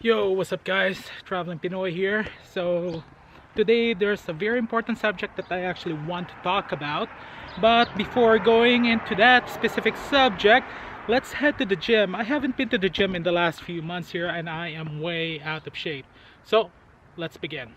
Yo, what's up guys? Traveling Pinoy here. So today there's a very important subject that I actually want to talk about. But before going into that specific subject, let's head to the gym. I haven't been to the gym in the last few months here and I am way out of shape. So let's begin.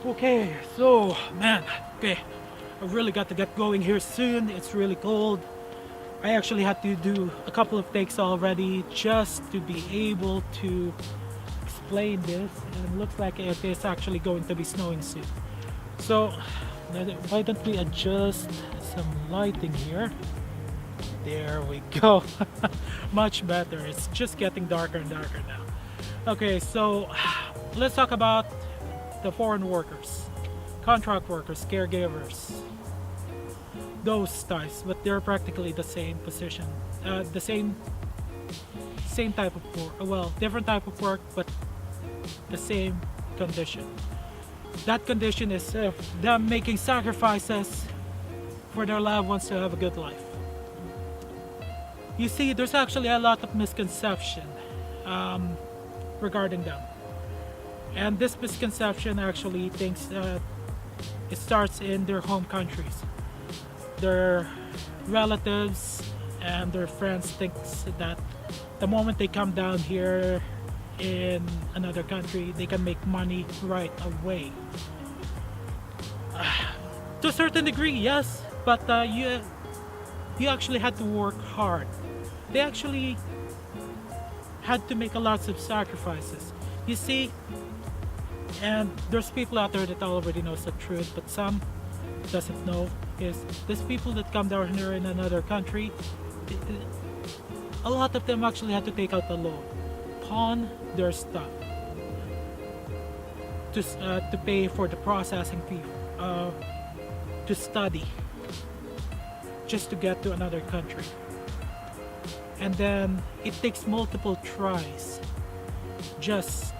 Okay, so man, okay, I really got to get going here soon. It's really cold. I actually had to do a couple of takes already just to be able to explain this, and it looks like it is actually going to be snowing soon. So why don't we adjust some lighting here? There we go. Much better. It's just getting darker and darker now. Okay, so let's talk about the foreign workers, contract workers, caregivers, those types, but they're practically the same position, the same type of work. Well, different type of work, but the same condition. That condition is them making sacrifices for their loved ones to have a good life. You see, there's actually a lot of misconception regarding them. And this misconception actually thinks that it starts in their home countries. Their relatives and their friends thinks that the moment they come down here in another country, they can make money right away. To a certain degree, yes, but you actually had to work hard. They actually had to make a lot of sacrifices. You see, and there's people out there that already knows the truth, but some doesn't know, is these people that come down here in another country, a lot of them actually had to take out a loan, pawn their stuff to pay for the processing fee, to study, just to get to another country. And then it takes multiple tries just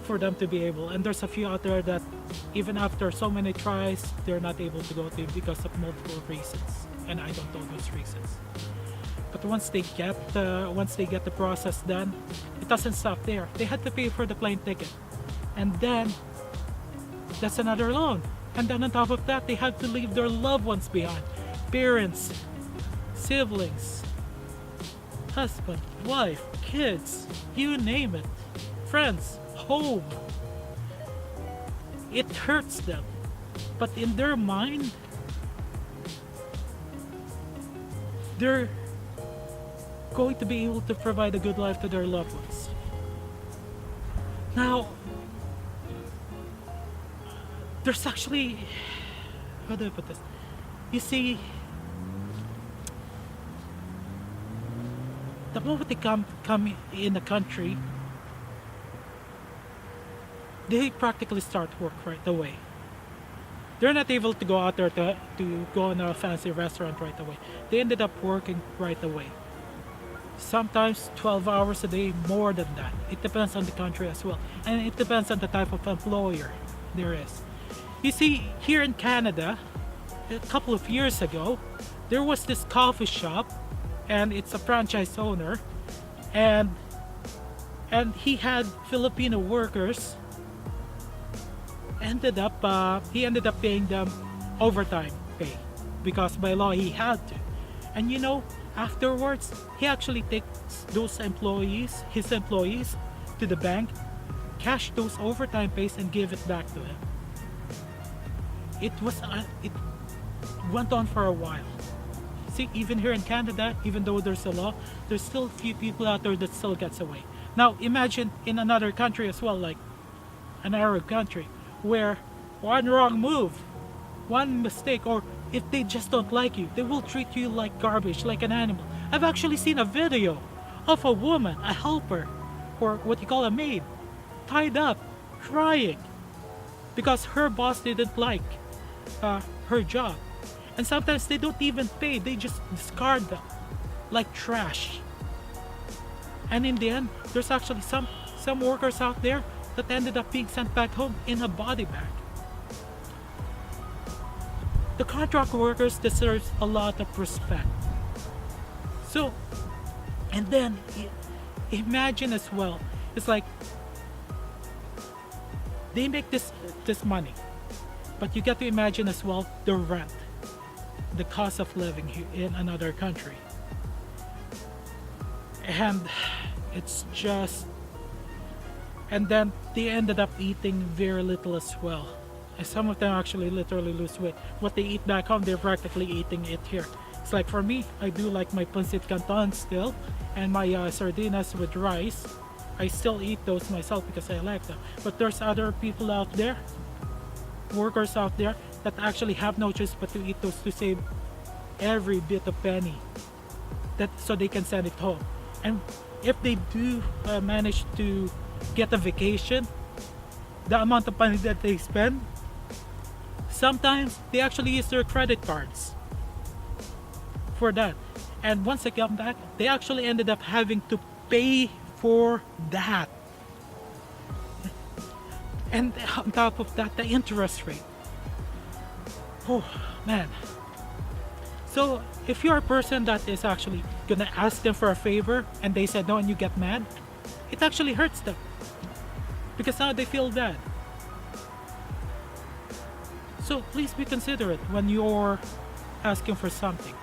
for them to be able, and there's a few out there that even after so many tries they're not able to go to because of multiple reasons, and I don't know those reasons. But once they get the process done, it doesn't stop there. They had to pay for the plane ticket, and then that's another loan, and then on top of that they have to leave their loved ones behind, parents, siblings, husband, wife, kids, you name it, friends, home. It hurts them, but in their mind they're going to be able to provide a good life to their loved ones. Now there's actually, how do I put this, you see, the moment they come in the country, they practically start work right away. They're not able to go out there to go on a fancy restaurant right away. They ended up working right away. Sometimes 12 hours a day, more than that. It depends on the country as well. And it depends on the type of employer there is. You see, here in Canada, a couple of years ago, there was this coffee shop, and it's a franchise owner, and he had Filipino workers. He ended up paying them overtime pay because by law he had to. And you know, afterwards he actually takes those employees, his employees, to the bank, cash those overtime pays and give it back to him. It was went on for a while. See, even here in Canada, even though there's a law, there's still a few people out there that still gets away. Now imagine in another country as well, like an Arab country, where one wrong move, one mistake, or if they just don't like you, they will treat you like garbage, like an animal. I've actually seen a video of a woman, a helper, or what you call a maid, tied up, crying, because her boss didn't like her job. And sometimes they don't even pay, they just discard them like trash. And in the end, there's actually some workers out there that ended up being sent back home in a body bag. The contract workers deserve a lot of respect. So, and then imagine as well, it's like they make this money, but you get to imagine as well the rent, the cost of living here in another country. And it's just, and then they ended up eating very little as well. And some of them actually literally lose weight. What they eat back home, they're practically eating it here. It's like for me, I do like my pancit canton still, and my sardinas with rice. I still eat those myself because I like them. But there's other people out there, workers out there, that actually have no choice but to eat those to save every bit of penny, that so they can send it home. And if they do manage to get a vacation, the amount of money that they spend, sometimes they actually use their credit cards for that. And once they come back, they actually ended up having to pay for that. And on top of that, the interest rate. Oh man. So if you're a person that is actually gonna ask them for a favor and they said no and you get mad, it actually hurts them, because now they feel bad. So please be considerate when you're asking for something,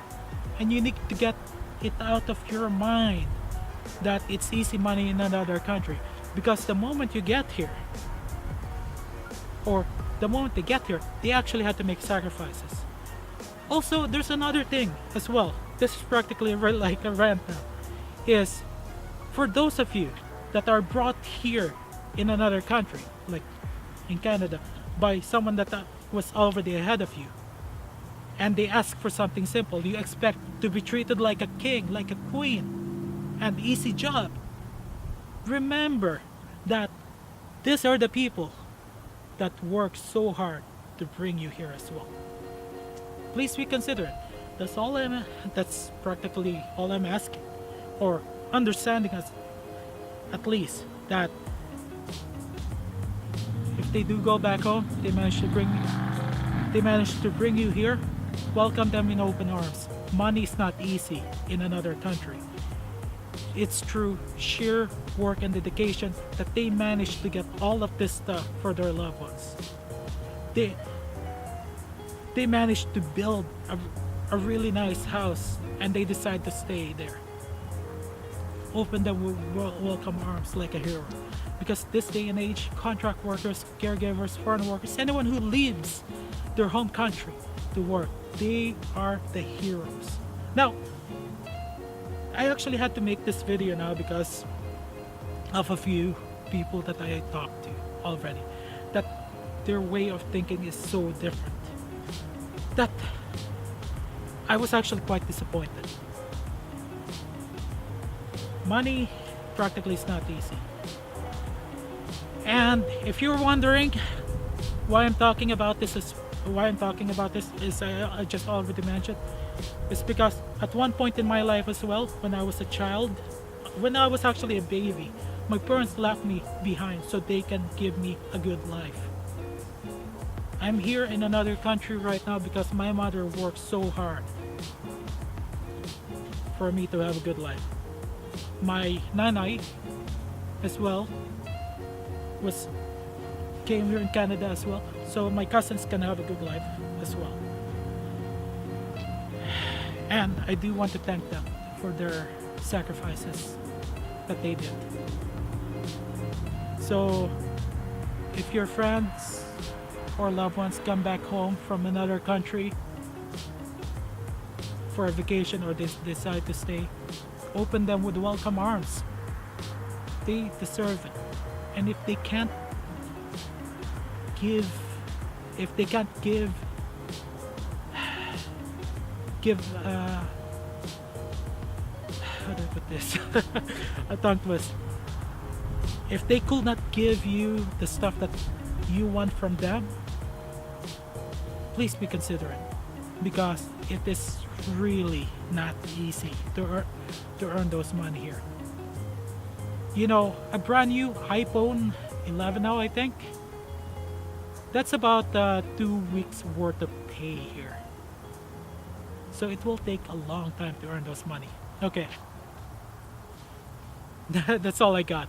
and you need to get it out of your mind that it's easy money in another country, because the moment you get here, or the moment they get here, they actually have to make sacrifices. Also, there's another thing as well. This is practically like a rant now. Is for those of you that are brought here in another country, like in Canada, by someone that was already ahead of you, and they ask for something simple, you expect to be treated like a king, like a queen, an easy job. Remember that these are the people that work so hard to bring you here as well. Please be considerate. That's practically all I'm asking, or understanding us at least, that if they do go back home, they manage to bring you here, welcome them in open arms. Money is not easy in another country. It's through sheer work and dedication that they manage to get all of this stuff for their loved ones. They managed to build a really nice house, and they decide to stay there. Open them with welcome arms like a hero. Because this day and age, contract workers, caregivers, foreign workers, anyone who leaves their home country to work, they are the heroes. Now, I actually had to make this video now because of a few people that I talked to already, that their way of thinking is so different, that I was actually quite disappointed. Money practically is not easy. And if you're wondering why I'm talking about this is I just already mentioned, it's because at one point in my life as well, when I was a child, when I was actually a baby, my parents left me behind so they can give me a good life. I'm here in another country right now because my mother worked so hard for me to have a good life. My nanay as well came here in Canada as well, so my cousins can have a good life as well. And I do want to thank them for their sacrifices that they did. So if your friends or loved ones come back home from another country, for a vacation or they decide to stay, open them with welcome arms. They deserve it. And if they can't give, if they can't give how do I put this? A tongue twist. If they could not give you the stuff that you want from them, please be considerate, because it is really not easy to earn those money here. You know, a brand new iPhone 11 now, I think, that's about 2 weeks worth of pay here. So it will take a long time to earn those money. Okay. That's all I got.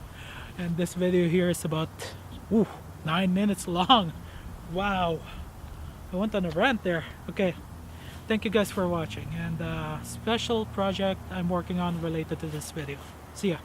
And this video here is about 9 minutes long. Wow. I went on a rant there. Okay. Thank you guys for watching. And special project I'm working on related to this video. See ya.